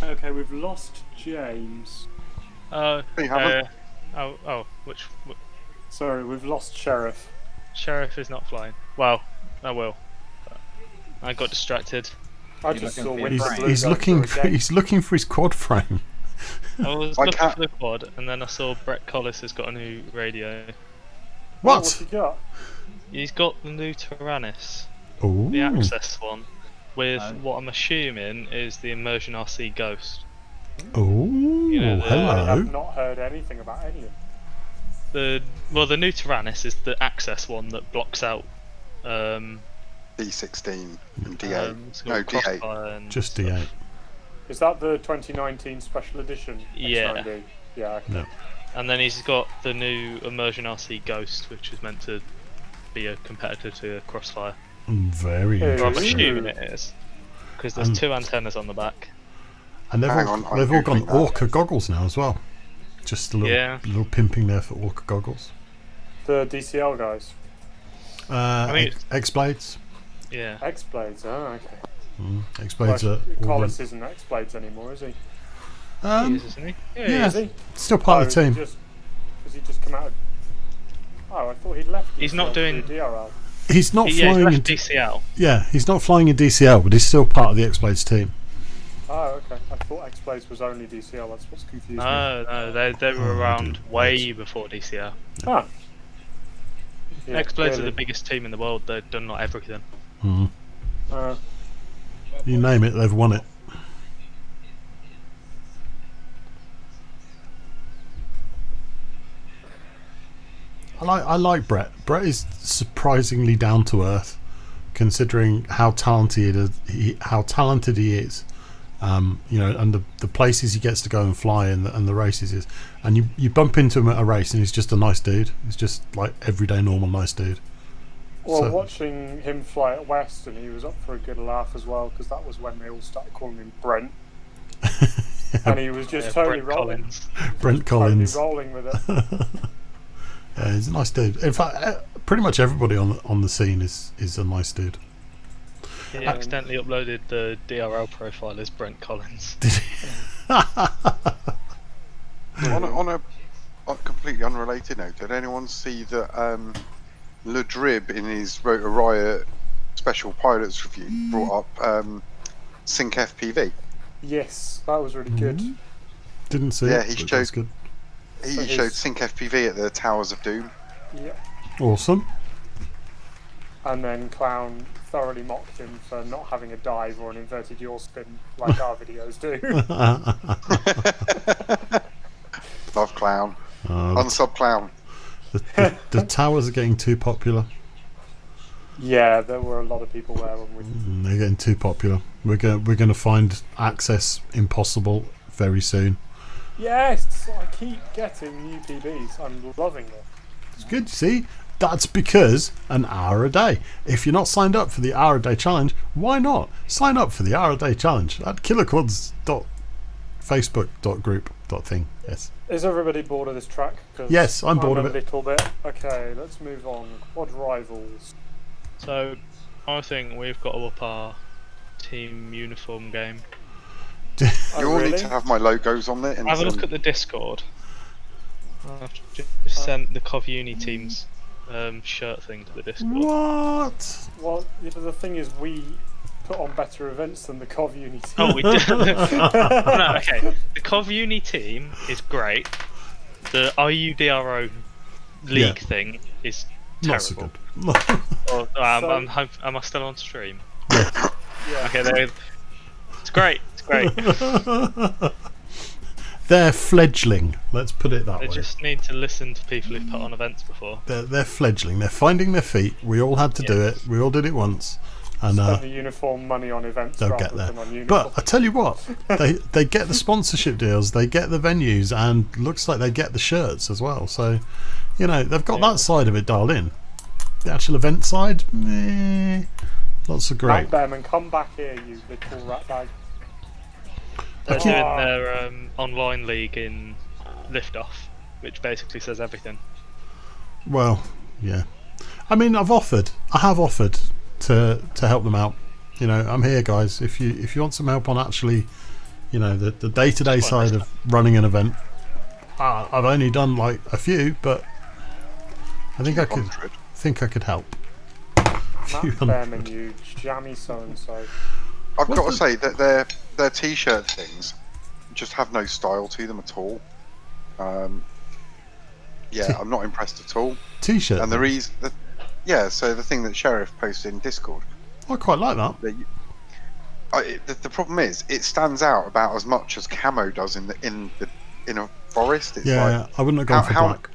Okay, we've lost James. you haven't. Which Sorry, we've lost Sheriff. Sheriff is not flying. Well, I will. But I got distracted. I just saw looking for Winter your Blue He's go looking. through a gate. He's looking for his quad frame. I was I looking can't- for the quad, and then I saw Brett Collis has got a new radio. What's What? he got? He's got the new Tyrannus, Oh. the Access one, with Oh. what I'm assuming is the Immersion RC Ghost. Oh. know, the- I Hello. have not heard anything about any of them. The new Tyrannus is the Access one that blocks out. D16 and D8. It's got No, D8. crossfire and Just stuff. D8. Is that the 2019 special edition? Yeah. X9D? Yeah. Okay. No. And then he's got the new Immersion RC Ghost, which is meant to be a competitor to Crossfire. Very Hey. Or I'm interesting. assuming it is, because there's And- two antennas on the back. And they've Hang all, on, I'm they've all gone Googling that. Orca goggles now as well. Just a little, Yeah. little pimping there for Orca goggles. The DCL guys. mean- X-Blades. Yeah. X-Blades. Oh, okay. X-Blades Well, are Collis isn't X-Blades anymore, is he? He um, is, isn't he? yeah. Is he? still part of the team. Has he just come out of... Oh, I thought he'd left. He's not DCL to doing- do DRL. He's not He's flying in left DCL. yeah, he's not flying in DCL, but he's still part of the X-Blades team. Oh, okay. I thought X-Blades was only DCL. That's what's confused me. No, they were Oh, around dude. way before DCL. Ah. Yeah, X-Blades are clearly. the biggest team in the world. They've done not everything. Mhm. Uh, You name it, they've won it. I like Brett. Brett is surprisingly down to earth, considering how talented he is. You know, and the places he gets to go and fly and the races is, and you bump into him at a race and he's just a nice dude. He's just like everyday normal nice dude. well, So- watching him fly at Western, he was up for a good laugh as well, because that was when they all started calling him Brent. And he was just totally Brett rolling. Collins. Brent Collins. Totally rolling with it. Yeah, he's a nice dude. In fact, pretty much everybody on the scene is a nice dude. He accidentally uploaded the DRL profile as Brent Collins. On a completely unrelated note, did anyone see that Le Drib in his Rotor Riot special pilots review brought up Sync FPV? Yes, that was really good. Didn't see Yeah, it. he but showed- that's good. He So showed his- Sync FPV at the Towers of Doom. Yeah. Awesome. And then Clown thoroughly mocked him for not having a dive or an inverted yaw spin like our videos do. Love Clown. Uh, Unsub Clown. the towers are getting too popular. Yeah, there were a lot of people there when we... They're getting too popular. We're going to find access impossible very soon. Yes, I keep getting new PBs. I'm loving it. It's good. See, that's because an hour a day. If you're not signed up for the hour a day challenge, why not sign up for the hour a day challenge at KillaKwads.facebook.group.thing. Yes. Is everybody bored of this track? 'Cause Yes, I'm bored of a it. little bit. Okay, let's move on. Quad Rivals. So, I think we've got to up our team uniform game. You Oh, all really? need to have my logos on there. And Have a look some- at the Discord. I've just sent the Cov Uni team's shirt thing to the Discord. What? Well, the thing is, we put on better events than the Cov Uni team. Oh, we do. No, okay. The Cov Uni team is great. The IUDRO league thing is Not so terrible. good. Oh, am I still on stream? Yeah. Okay, it's great. It's great. They're fledgling. Let's put it that They way. just need to listen to people who've put on events before. They're fledgling. They're finding their feet. We all had to do it. We all did it once, and Spend the uniform money on events they'll rather get there. than on uniform. But I tell you what, they get the sponsorship deals, they get the venues, and looks like they get the shirts as well. So, you know, they've got that side of it dialed in. The actual event side, not so great. Matt Behrman, come back here, you little rat bag. They're doing their online league in Liftoff, which basically says everything. Well, yeah. I mean, I have offered to help them out. You know, I'm here, guys. If you want some help on actually, you know, the day-to-day side of running an event, I've only done like a few, but I think I could help. Matt Behrman, you jammy so-and-so. I've got to say that their t-shirt things just have no style to them at all. Yeah, I'm not impressed at all. T-shirt. And the reason, so the thing that Sheriff posted in Discord. I quite like that. The problem is, it stands out about as much as camo does in a forest. It's like, I wouldn't have gone for black.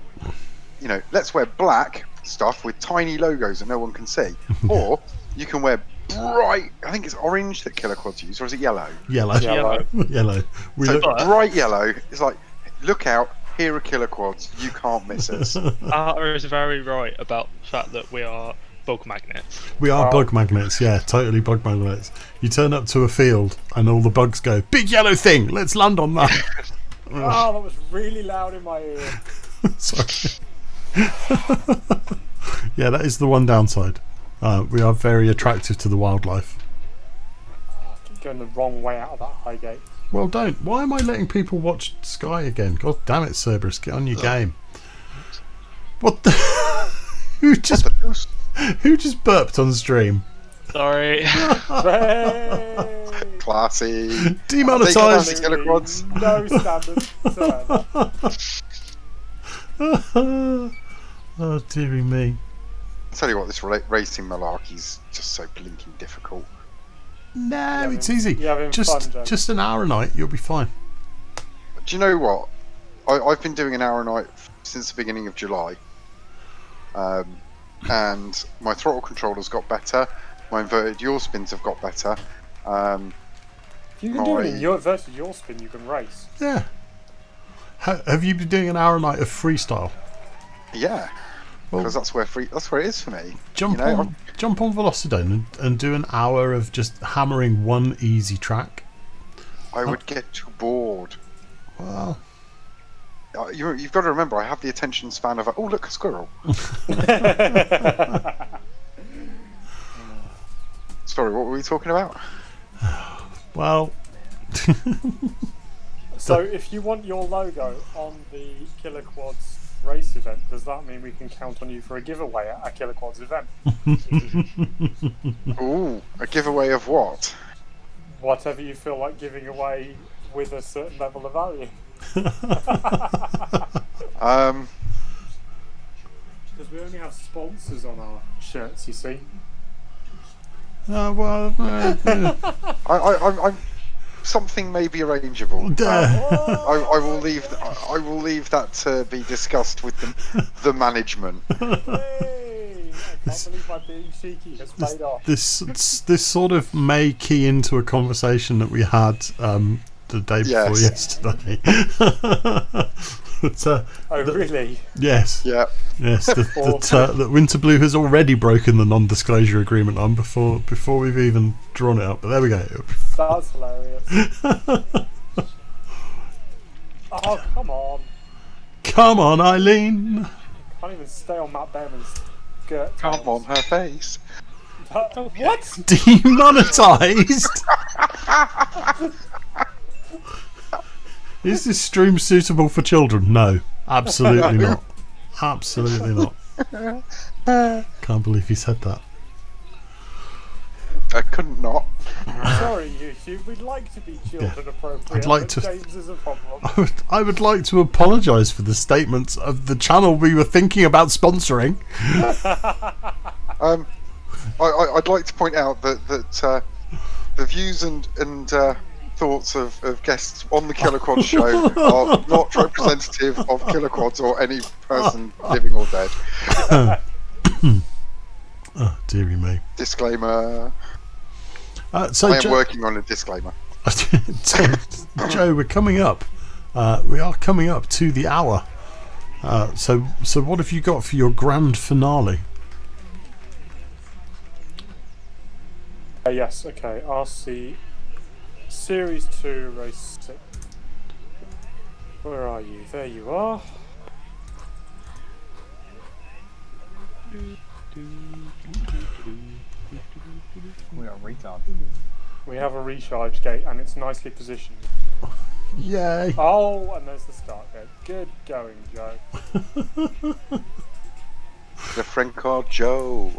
You know, let's wear black stuff with tiny logos that no one can see, or you can wear bright. I think it's orange that KillaKwads use, or is it yellow? Yellow. Yellow. So bright yellow is like, look out, here are KillaKwads. You can't miss us. Arta is very right about the fact that we are bug magnets. We are bug magnets, yeah, totally bug magnets. You turn up to a field and all the bugs go, big yellow thing, let's land on that. Oh, that was really loud in my ear. Sorry. Yeah, that is the one downside. We are very attractive to the wildlife. Oh, I keep going the wrong way out of that high gate. Well, don't. Why am I letting people watch Sky again? God damn it, Cerberus, get on your game. What the? Who just burped on stream? Sorry. Classy. Demonetised. No standards whatsoever. Oh, dearie me. I'll tell you what, this racing malarkey's just so blinking difficult. No, it's easy. Fun, just an hour a night, you'll be fine. Do you know what? I've been doing an hour a night since the beginning of July. And my throttle controller's got better. My inverted yaw spins have got better. You can do it in versus your spin, you can race. Yeah. Have you been doing an hour a night of freestyle? Yeah. Because that's where it is for me. Jump on Velocidrone and do an hour of just hammering one easy track. I would get too bored. Well, you've got to remember, I have the attention span of look, a squirrel. Sorry, what were we talking about? Well, so if you want your logo on the KillaKwads race event, does that mean we can count on you for a giveaway at a KillaKwads event? Ooh, a giveaway of what? Whatever you feel like giving away with a certain level of value. Because we only have sponsors on our shirts, you see. I'm something may be arrangeable. I will leave that to be discussed with the management. Hey, I can't believe my being cheeky has paid off. This sort of may key into a conversation that we had the day before yesterday. But, really? Yes. Yeah. Yes. That Winterblue has already broken the non-disclosure agreement on before we've even drawn it up. But there we go. That's hilarious. Oh, come on. Come on, Eileen. Can't even stay on Matt Behrman's skirt. Come on her face. What? Demonetised? Is this stream suitable for children? No, absolutely not. Absolutely not. Can't believe he said that. I couldn't not. Sorry, YouTube. We'd like to be children appropriate. I'd like but to- James is a problem. I would like to apologise for the statements of the channel we were thinking about sponsoring. I'd like to point out that the views and thoughts of guests on the KillaKwads show are not representative of KillaKwads or any person living or dead. Oh, dearie me. Disclaimer. So I am Joe, working on a disclaimer. Joe, we're coming up. We are coming up to the hour. So what have you got for your grand finale? Yes, okay. RC Series 2, Race 6. Where are you? There you are. We got a recharge. We have a recharge gate and it's nicely positioned. Yay! Oh, and there's the start gate. Good going, Joe. The Frankar Joe.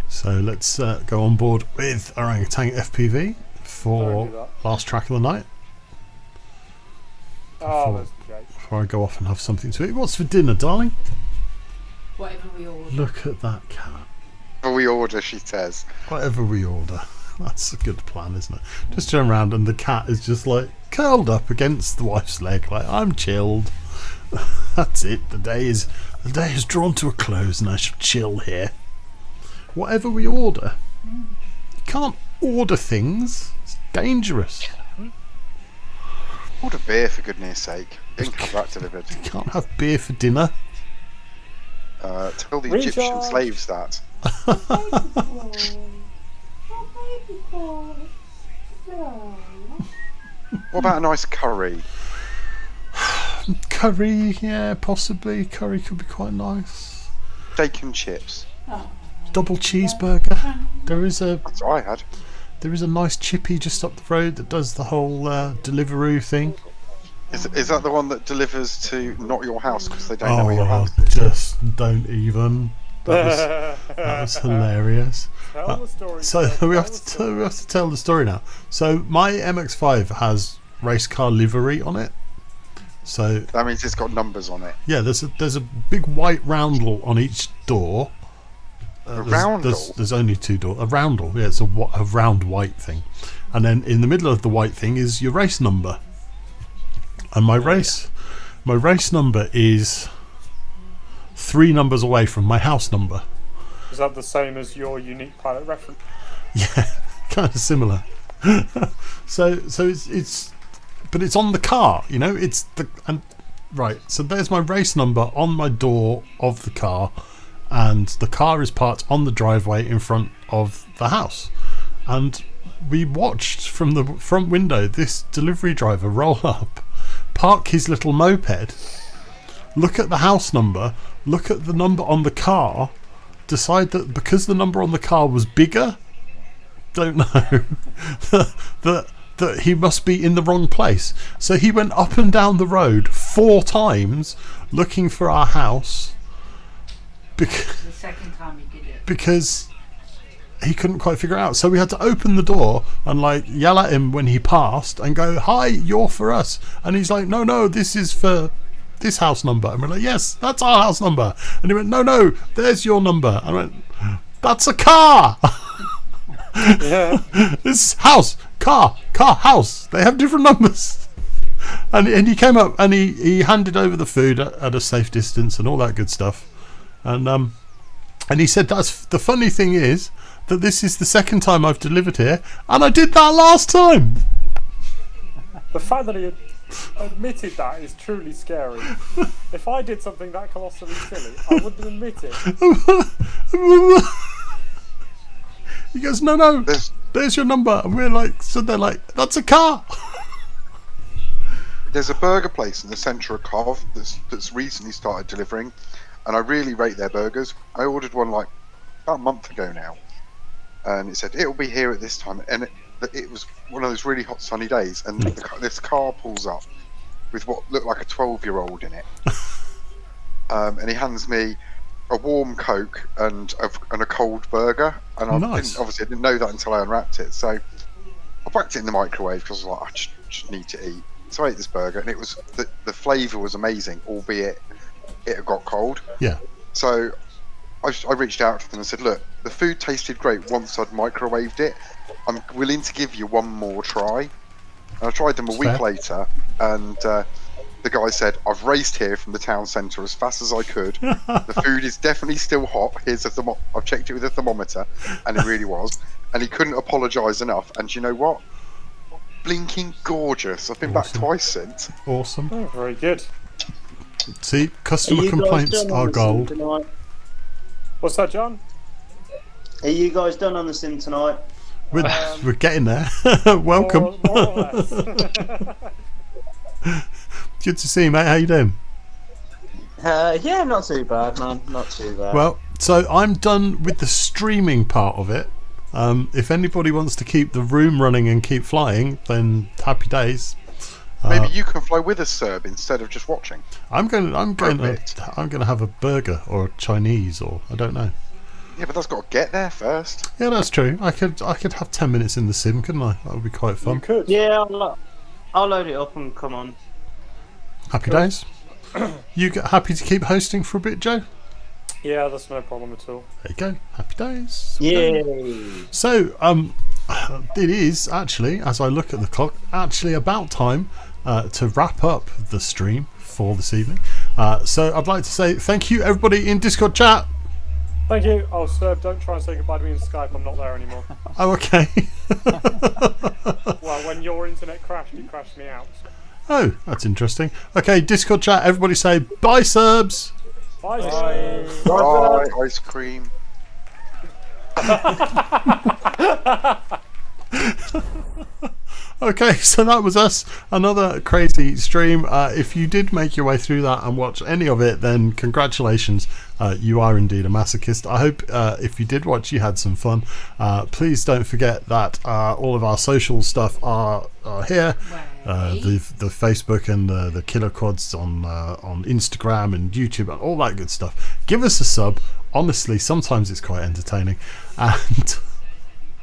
So let's go on board with Orangutan FPV Don't for do that. last track of the night. Oh, there's the gate. Before I go off and have something to eat. What's for dinner, darling? Whatever we order. Look at that cat. For we order, she says. Whatever we order. That's a good plan, isn't it? Just turn around and the cat is just like curled up against the wife's leg, like I'm chilled. That's it. The day is drawn to a close, and I shall chill here. Whatever we order, you can't order things. It's dangerous. Order beer for goodness sake. Didn't have that delivered. You can't have beer for dinner. Tell the Recharge. Egyptian slaves that. What about a nice curry? Curry, yeah, possibly. Curry could be quite nice. Steak and chips. Double cheeseburger. There is a That's what I had. nice chippy just up the road that does the whole Deliveroo thing. Is that the one that delivers to not your house because they don't know where your Oh, house is? just don't even. That was hilarious. Tell the story. So Joe, we tell have the to story. we have to tell the story now. So my MX-5 has race car livery on it. So That means it's got numbers on it. yeah, there's a big white roundel on each door. Roundel? There's only two doors. A roundel, yeah, it's a round white thing, and then in the middle of the white thing is your race number. And my race number is 3 numbers away from my house number. Is that the same as your unique pilot reference? Yeah, kind of similar. so it's but it's on the car, you know. It's the right. So there's my race number on my door of the car, and the car is parked on the driveway in front of the house. And we watched from the front window this delivery driver roll up, park his little moped, look at the house number, look at the number on the car, decide that because the number on the car was bigger, don't know, that he must be in the wrong place. So he went up and down the road 4 times looking for our house The second time he did it. because he couldn't quite figure it out. So we had to open the door and like yell at him when he passed and go, "Hi, you're for us." And he's like, "No, this is for this house number." And we're like, "Yes, that's our house number." And he went, "No, there's your number." And I went, "That's a car." Yeah. This is house, car, house. They have different numbers. And he came up and he handed over the food at a safe distance and all that good stuff. And he said, "That's the funny thing is that this is the second time I've delivered here, and I did that last time." The fact that he admitted that is truly scary. If I did something that colossally silly, I wouldn't admit it. He goes, "No, there's your number." And we're like, so they're like, "That's a car." There's a burger place in the centre of Cov that's recently started delivering, and I really rate their burgers. I ordered one like about a month ago now, and it said it'll be here at this time, and it was one of those really hot sunny days, and this car pulls up with what looked like a 12-year-old in it, and he hands me a warm Coke and a cold burger, and Nice. I didn't know that until I unwrapped it. So I whacked it in the microwave because I was like, I just need to eat. So I ate this burger, and it was the flavour was amazing, albeit it had got cold. Yeah. So I reached out to them and said, look, the food tasted great once I'd microwaved it. I'm willing to give you one more try. And I tried them a week Fair. later, and the guy said, I've raced here from the town centre as fast as I could. The food is definitely still hot. Here's a I've checked it with a thermometer, and it really was. And he couldn't apologise enough. And you know what? Blinking gorgeous. I've been back Awesome. twice since. Awesome. Oh, very good. See, customer complaints are gold. What's that, John? Are you guys done on the sim tonight? We're getting there. Welcome. More or less. Good to see you, mate. How you doing? Yeah, not too bad, man. Not too bad. Well, so I'm done with the streaming part of it. If anybody wants to keep the room running and keep flying, then happy days. Maybe you can fly with us, Serb, instead of just watching. I'm going bit. to have a burger or a Chinese, or I don't know. Yeah, but that's got to get there first. Yeah, that's true. I could have 10 minutes in the sim, couldn't I? That would be quite You fun. could. Yeah, I'll load it up and come on. Happy days. You get happy to keep hosting for a bit, Joe? Yeah, that's no problem at all. There you go. Happy days. Yay! So, it is actually, as I look at the clock, actually about time to wrap up the stream for this evening. So I'd like to say thank you, everybody in Discord chat. Thank you. Oh, sir, don't try and say goodbye to me in Skype. I'm not there anymore. Oh, okay. Well, when your internet crashed, it crashed me out. Oh, that's interesting. Okay, Discord chat, everybody say bye, Serbs. Bye. Bye, ice cream. Okay, so that was us. Another crazy stream. If you did make your way through that and watch any of it, then congratulations. You are indeed a masochist. I hope if you did watch, you had some fun. Please don't forget that all of our social stuff are here. The Facebook and the KillaKwads on Instagram and YouTube and all that good stuff. Give us a sub. Honestly, sometimes it's quite entertaining. And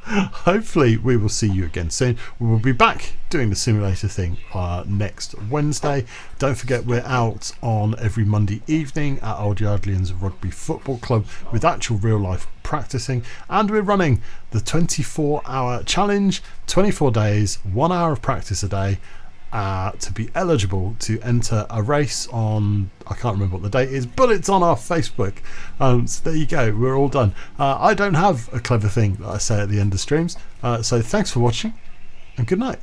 hopefully we will see you again soon. We will be back doing the simulator thing next Wednesday. Don't forget, we're out on every Monday evening at Old Yardleyans Rugby Football Club with actual real life practicing, and we're running the 24-hour challenge, 24 days, 1 hour of practice a day, to be eligible to enter a race on, I can't remember what the date is, but it's on our Facebook. So there you go, we're all done. I don't have a clever thing that I say at the end of streams, so thanks for watching and good night.